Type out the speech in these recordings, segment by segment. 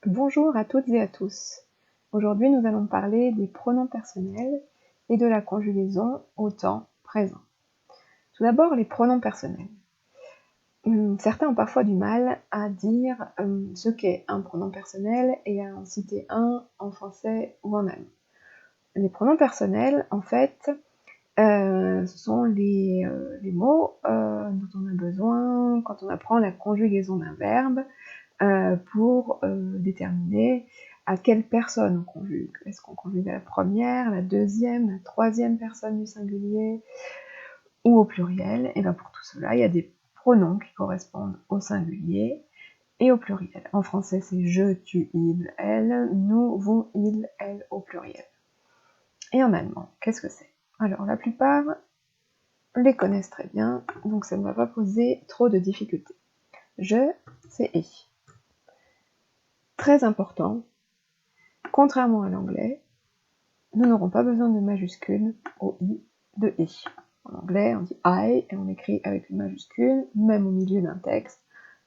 Bonjour à toutes et à tous. Aujourd'hui, nous allons parler des pronoms personnels et de la conjugaison au temps présent. Tout d'abord, les pronoms personnels. Certains ont parfois du mal à dire ce qu'est un pronom personnel et à en citer un en français ou en allemand. Les pronoms personnels, en fait, ce sont les mots dont on a besoin quand on apprend la conjugaison d'un verbe pour déterminer à quelle personne on conjugue. Est-ce qu'on conjugue à la première, la deuxième, la troisième personne du singulier ou au pluriel? Et bien pour tout cela, il y a des pronoms qui correspondent au singulier et au pluriel. En français, c'est je, tu, il, elle, nous, vous, il, elle au pluriel. Et en allemand, qu'est-ce que c'est? Alors la plupart les connaissent très bien, donc ça ne va pas poser trop de difficultés. Je, c'est i. Très important, contrairement à l'anglais, nous n'aurons pas besoin de majuscule au i de i. En anglais, on dit I et on écrit avec une majuscule, même au milieu d'un texte.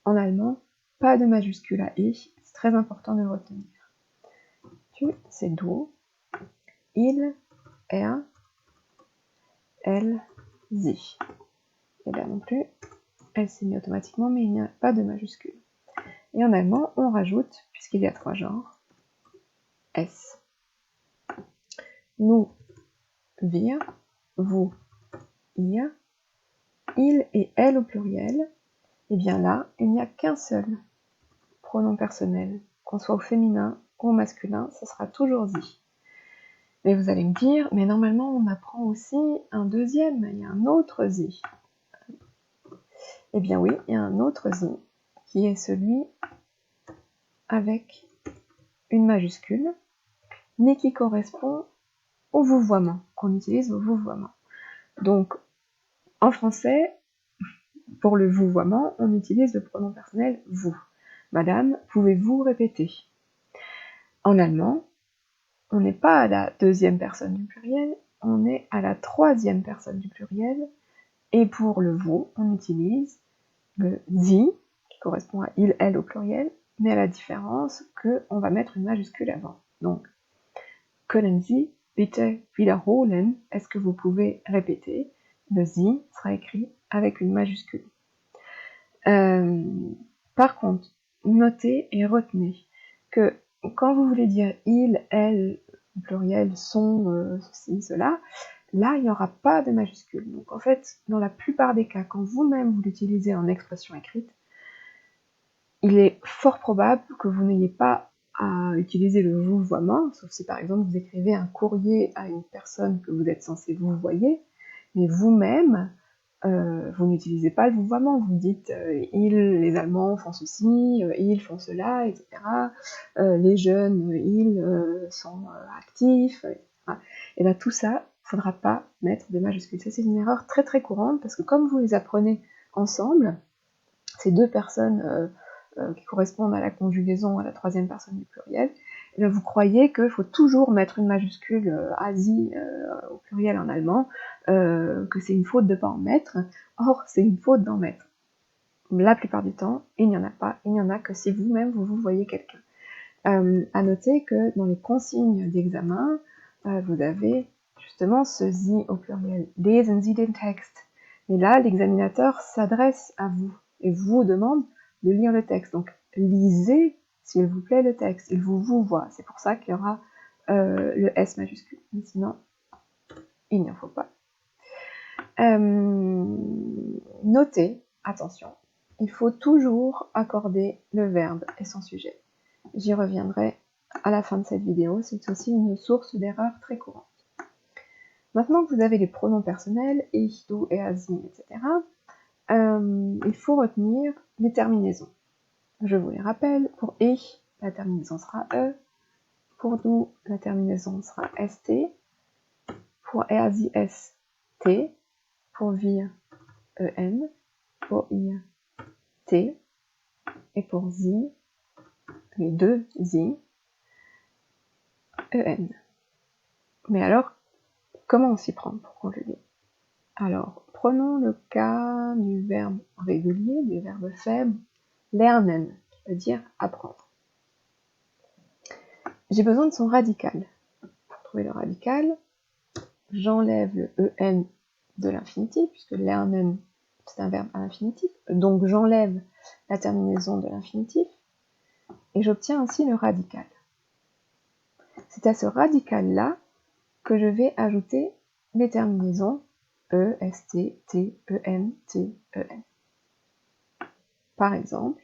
En allemand, pas de majuscule à i, c'est très important de le retenir. Tu, c'est du, il, er, elle, sie. Et là non plus, elle signe automatiquement, mais il n'y a pas de majuscule. Et en allemand, on rajoute, puisqu'il y a 3 genres, S. Nous, wir, vous, ihr, il et elle au pluriel, et bien là, il n'y a qu'un seul pronom personnel, qu'on soit au féminin ou au masculin, ce sera toujours sie. Mais vous allez me dire, mais normalement on apprend aussi un deuxième, il y a un autre sie. Eh bien oui, il y a un autre sie, qui est celui avec une majuscule, mais qui correspond au vouvoiement, qu'on utilise au vouvoiement. Donc, en français, pour le vouvoiement, on utilise le pronom personnel vous. Madame, pouvez-vous répéter? En allemand, on n'est pas à la deuxième personne du pluriel, on est à la troisième personne du pluriel, et pour le vous, on utilise le sie, qui correspond à il, elle au pluriel, mais à la différence qu'on va mettre une majuscule avant. Donc, können Sie bitte wiederholen? Est-ce que vous pouvez répéter? Le sie sera écrit avec une majuscule. Par contre, notez et retenez que quand vous voulez dire il, elle, au pluriel, son, ceci, cela, là, il n'y aura pas de majuscule. Donc en fait, dans la plupart des cas, quand vous-même vous l'utilisez en expression écrite, il est fort probable que vous n'ayez pas à utiliser le vouvoiement, sauf si par exemple vous écrivez un courrier à une personne que vous êtes censé vouvoyer, mais vous-même, vous n'utilisez pas le vouvoiement, vous dites les Allemands font ceci, ils font cela, etc. Les jeunes, ils sont actifs, etc. Et bien tout ça, il ne faudra pas mettre de majuscules. Ça c'est une erreur très très courante, parce que comme vous les apprenez ensemble, ces deux personnes qui correspondent à la conjugaison à la troisième personne du pluriel, et bien vous croyez qu'il faut toujours mettre une majuscule Asie au pluriel en allemand, que c'est une faute de ne pas en mettre. Or, c'est une faute d'en mettre. La plupart du temps, il n'y en a pas. Il n'y en a que si vous-même, vous voyez quelqu'un. À noter que dans les consignes d'examen, vous avez justement ce Sie au pluriel. Lesen Sie den Text. Mais là, l'examinateur s'adresse à vous et vous demande de lire le texte. Donc, lisez, s'il vous plaît, le texte. Il vous voit. C'est pour ça qu'il y aura le S majuscule. Mais sinon, il n'en faut pas. Notez, attention, il faut toujours accorder le verbe et son sujet. J'y reviendrai à la fin de cette vidéo, c'est aussi une source d'erreur très courante. Maintenant que vous avez les pronoms personnels, ich, du, er, sie, etc., il faut retenir les terminaisons. Je vous les rappelle, pour ich, la terminaison sera e, pour du, la terminaison sera st, pour er, sie, s, t, pour wir, en, pour ihr, t, et pour sie, les deux sie, en. Mais alors, comment on s'y prend pour conjuguer? Alors, prenons le cas du verbe régulier, du verbe faible, lernen, qui veut dire apprendre. j'ai besoin de son radical. Pour trouver le radical, j'enlève le en de l'infinitif, puisque lernen, c'est un verbe à l'infinitif, donc j'enlève la terminaison de l'infinitif, et j'obtiens ainsi le radical. C'est à ce radical-là que je vais ajouter les terminaisons E, ST, T, EN, T, EN. Par exemple,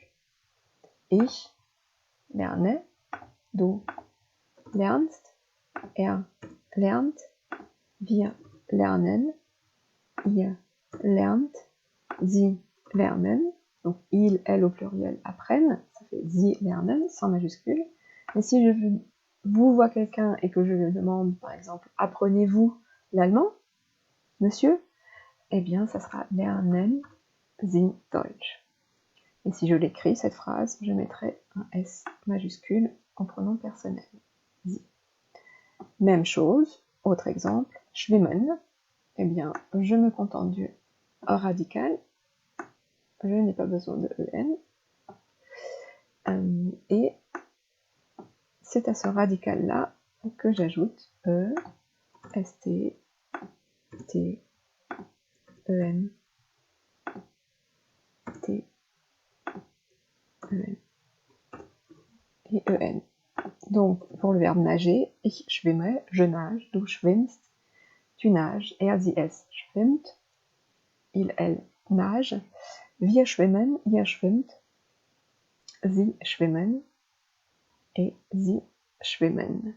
ich lerne, du lernst, er lernt, wir lernen, ihr lernt, sie lernen, donc il, elle au pluriel apprennent, ça fait sie lernen sans majuscule. Mais si je vous vois quelqu'un et que je lui demande par exemple apprenez-vous l'allemand, monsieur, eh bien ça sera lernen Sie Deutsch. Et si je l'écris cette phrase, je mettrai un S majuscule en pronom personnel. Sie. Même chose, autre exemple, schwimmen, eh bien je me contente du radical, je n'ai pas besoin de EN, et c'est à ce radical-là que j'ajoute E, ST, T, EN, T, EN et EN. Donc, pour le verbe nager, ich schwimme, je nage, du schwimmst, tu nages, er, sie, es schwimmt, il, elle nage, wir schwimmen, ihr schwimmt, sie schwimmen et sie schwimmen.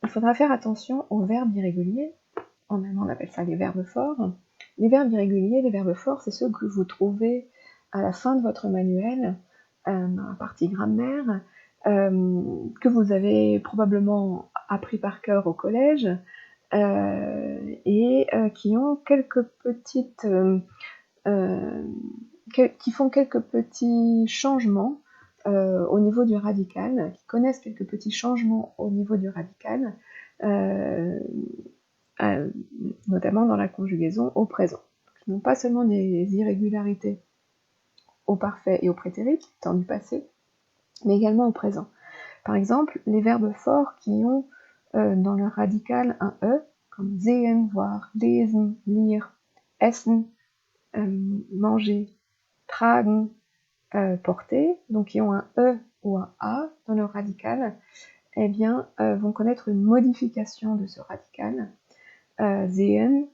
Il faudra faire attention aux verbes irréguliers. En allemand, on appelle ça les verbes forts. Les verbes irréguliers, les verbes forts, c'est ceux que vous trouvez à la fin de votre manuel, dans la partie grammaire, que vous avez probablement appris par cœur au collège, et qui ont quelques petites, qui font quelques petits changements au niveau du radical, qui connaissent quelques petits changements au niveau du radical, notamment dans la conjugaison au présent. Donc, ils n'ont pas seulement des irrégularités au parfait et au prétérit, temps du passé, mais également au présent. Par exemple, les verbes forts qui ont dans leur radical un E, comme sehen, voir, lesen, lire, essen, manger, tragen, porter, donc qui ont un E ou un A dans leur radical, eh bien, vont connaître une modification de ce radical. Sehen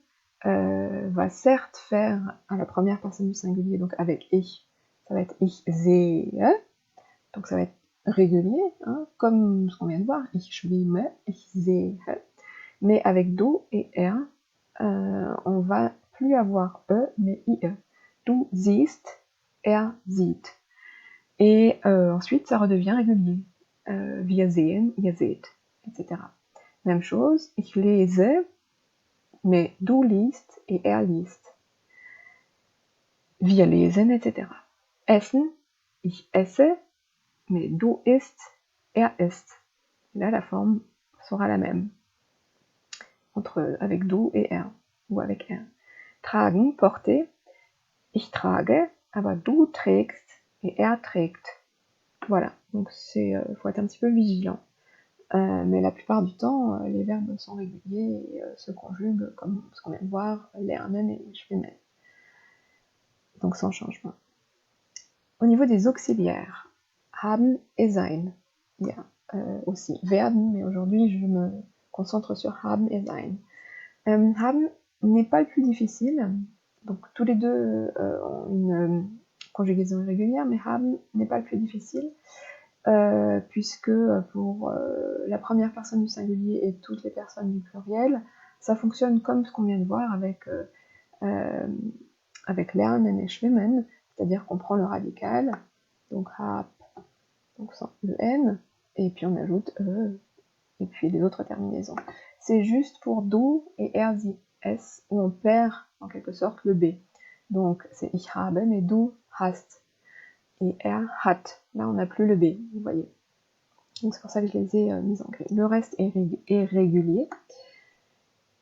va certes faire à la première personne du singulier, donc avec ich, ça va être ich sehe, donc ça va être régulier, hein, comme ce qu'on vient de voir, ich schwimme, ich sehe, mais avec du et er, on va plus avoir E, mais IE. Du siehst, er sieht. Et ensuite, ça redevient régulier. Wir sehen, ihr seht, etc. Même chose, ich lese, mais du liest et er liest. Wir lesen, etc. Essen, ich esse, mais du isst, er isst. Et là, la forme sera la même, avec du et er, ou avec er. Tragen, porter, ich trage, aber du trägst et er trägt. Voilà, donc faut être un petit peu vigilant. Mais la plupart du temps, les verbes sont réguliers et se conjuguent comme ce qu'on vient de voir, lernen et schwimmen. Donc sans changement. Au niveau des auxiliaires, haben et sein. Il y a aussi werden, mais aujourd'hui je me concentre sur haben et sein. Haben n'est pas le plus difficile, donc tous les deux ont une conjugaison irrégulière, mais haben n'est pas le plus difficile, puisque pour la première personne du singulier et toutes les personnes du pluriel, ça fonctionne comme ce qu'on vient de voir avec lernen et schwimmen, c'est-à-dire qu'on prend le radical, donc hab, donc sans le n, et puis on ajoute e, et puis les autres terminaisons. C'est juste pour du et er, sie, es, où on perd en quelque sorte le b. Donc c'est ich habe, mais du hast. Et er hat. Là on n'a plus le b, vous voyez. Donc c'est pour ça que je les ai mis en gris. Le reste est régulier.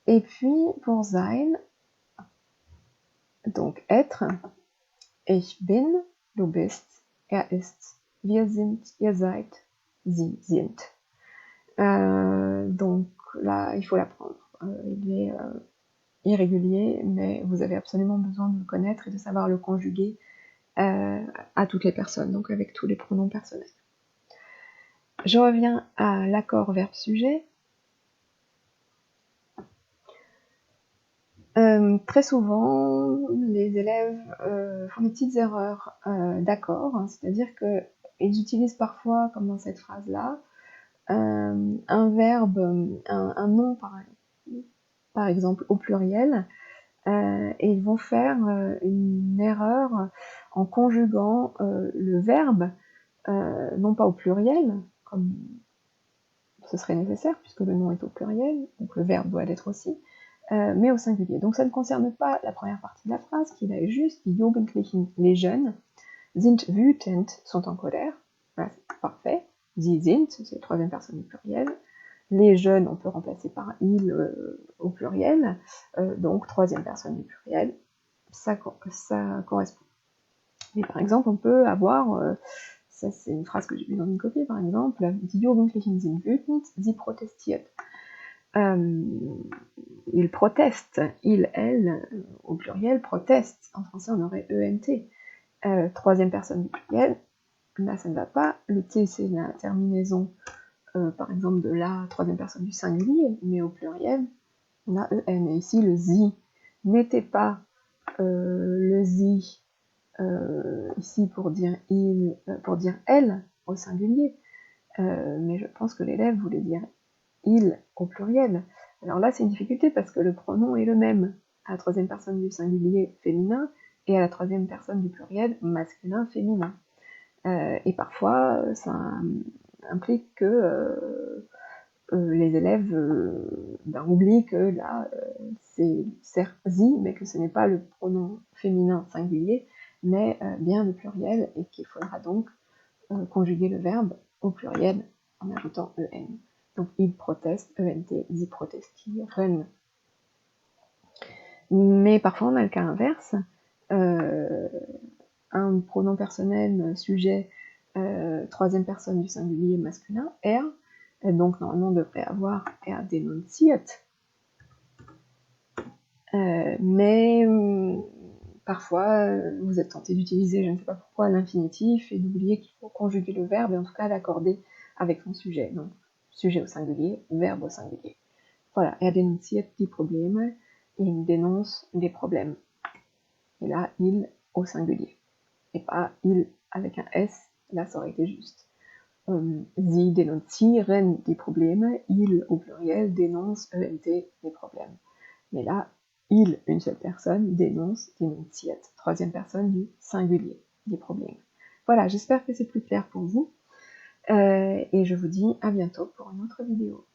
Et puis pour sein, donc être, ich bin, du bist, er ist, wir sind, ihr seid, sie sind. Donc là, il faut l'apprendre. Il est irrégulier, mais vous avez absolument besoin de le connaître et de savoir le conjuguer à toutes les personnes, donc avec tous les pronoms personnels. Je reviens à l'accord verbe-sujet. Très souvent, les élèves font des petites erreurs d'accord, hein, c'est-à-dire qu'ils utilisent parfois, comme dans cette phrase-là, un verbe, un nom par exemple au pluriel, et ils vont faire une erreur en conjuguant le verbe, non pas au pluriel, comme ce serait nécessaire, puisque le nom est au pluriel, donc le verbe doit l'être aussi, mais au singulier. Donc ça ne concerne pas la première partie de la phrase, qui là est juste, die Jugendlichen, les jeunes, sind wütend, sont en colère, voilà, c'est parfait, sie sind, c'est la troisième personne du pluriel, les jeunes, on peut remplacer par il au pluriel, donc troisième personne du pluriel, ça correspond. Mais par exemple, on peut avoir, ça c'est une phrase que j'ai vue dans une copie par exemple, die Jugendlichen sind wütend, sie protestiert. Ils protestent, il, elle, au pluriel, proteste. En français, on aurait ENT. Troisième personne du pluriel, là ça ne va pas. Le T, c'est la terminaison, par exemple, de la troisième personne du singulier, mais au pluriel, on a EN. Et ici, le sie n'était pas le sie ici pour dire il, pour dire elle au singulier, mais je pense que l'élève voulait dire il au pluriel. Alors là, c'est une difficulté parce que le pronom est le même à la troisième personne du singulier féminin et à la troisième personne du pluriel masculin-féminin. Et parfois, ça implique que les élèves oublient que là, c'est certes sie, mais que ce n'est pas le pronom féminin singulier, mais bien le pluriel, et qu'il faudra donc conjuguer le verbe au pluriel en ajoutant en. Donc il proteste, ent, sie protestieren. Mais parfois on a le cas inverse, un pronom personnel sujet troisième personne du singulier masculin, er, donc normalement on devrait avoir er denunziert, mais parfois vous êtes tenté d'utiliser, je ne sais pas pourquoi, l'infinitif et d'oublier qu'il faut conjuguer le verbe et en tout cas l'accorder avec son sujet. Donc sujet au singulier, verbe au singulier. Voilà, er denunziert die Probleme, il dénonce des problèmes. Et là, il au singulier. Et pas il avec un S, là ça aurait été juste. Sie denunzieren die Probleme, il au pluriel dénonce ENT les problèmes. Mais là, il, une seule personne, dénonce, denunziert, troisième personne du singulier, des problèmes. Voilà, j'espère que c'est plus clair pour vous. Et je vous dis à bientôt pour une autre vidéo.